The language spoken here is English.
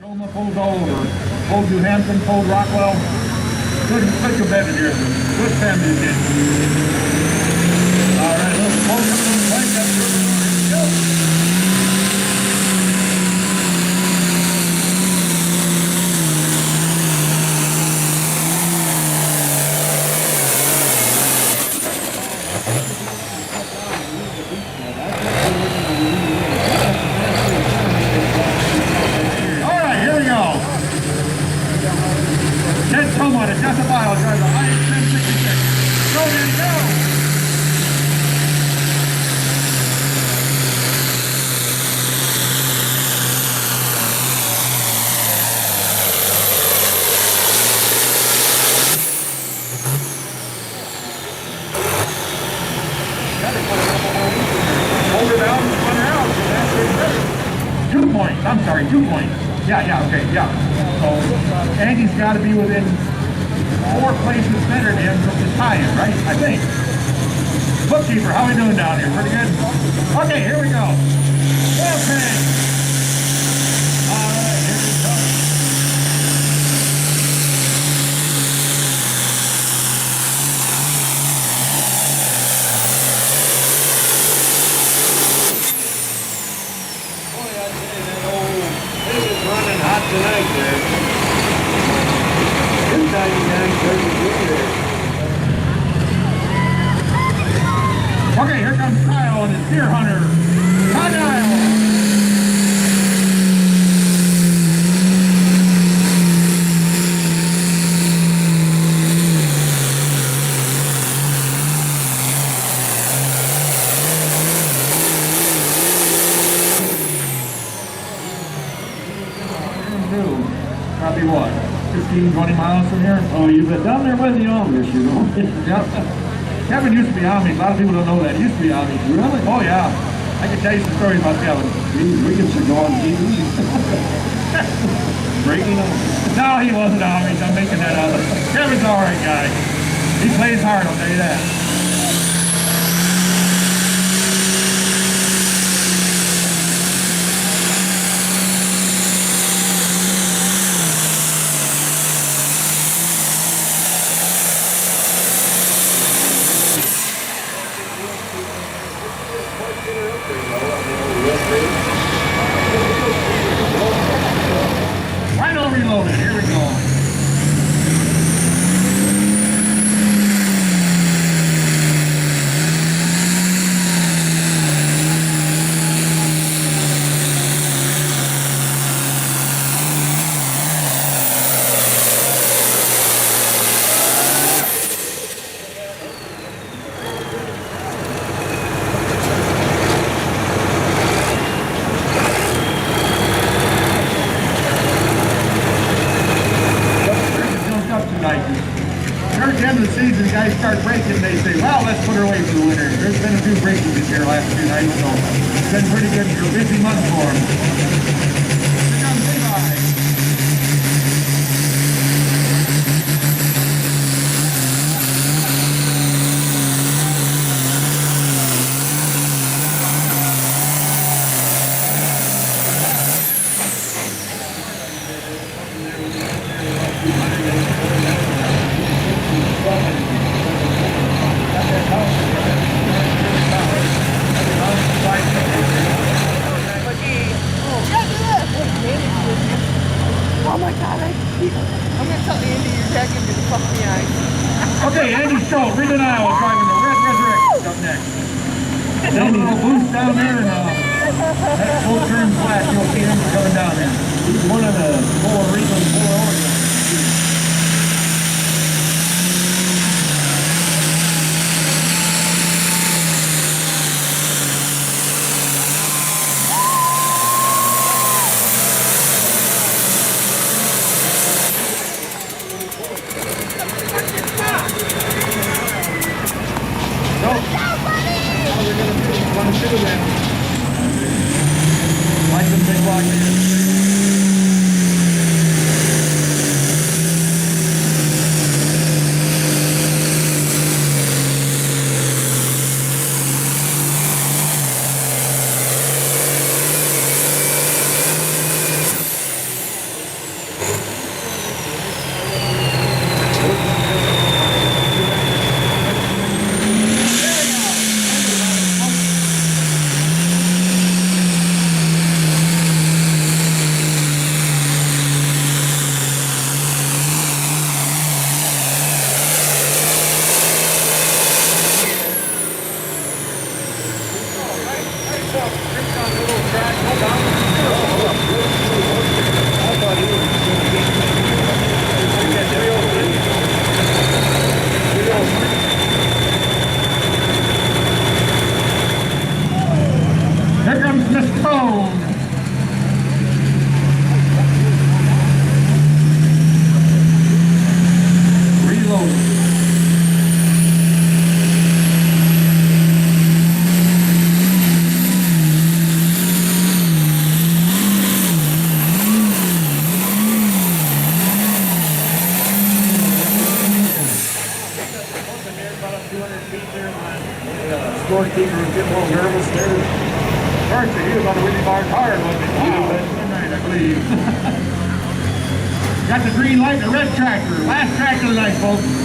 Roma pulls all over. Pulled New Hampton, pulled Rockwell. Good competitor. Good family kid. All right, let's pull up the plate. That's good. Go. Just a mile, drive the I-1066. Go, Danny, go! Hold her down, run her out. 2 points, I'm sorry, 2 points. Yeah, okay, yeah. So, Andy's got to be within 4 places better than him to tie him, right? I think. Bookkeeper, how we doing down here? Pretty good? Okay, here we go. Okay. All right, here we go. Boy, I tell you, that old thing is running hot tonight there. Okay, here comes Kyle and his deer hunter. Hi, Kyle. Probably what? 15, 20 miles from here? Oh, you've been down there with the Amish, you know? Yep. Kevin used to be Amish. A lot of people don't know that. He used to be Amish. Really? Oh, yeah. I can tell you some stories about Kevin. We can go on TV. Breaking up. No, he wasn't Amish. I'm making that up. Kevin's an alright guy. He plays hard, I'll tell you that. Rhino reloaded, here we go. Towards the end of the season, guys start breaking, they say, well, let's put her away for the winter. There's been a few breakings this year last few nights, so it's been pretty good for a busy month for them. Here comes Levi. Oh my God, I'm going to tell Andy you're tagging me to fuck me eyes. Okay, Andy Schultz, Rita Iowa, driving the Red Resurrection up next. That little boost down there and that full turn flash, you'll see him coming down there. He's one of the 4 reasons 4 Oregon. Like the big block here. scorekeeper was getting a little nervous there. First, he was on the Whitney Bar card, wasn't he? Wow, that's one night, I believe. Got the green light, the red tractor. Last tractor of the night, folks.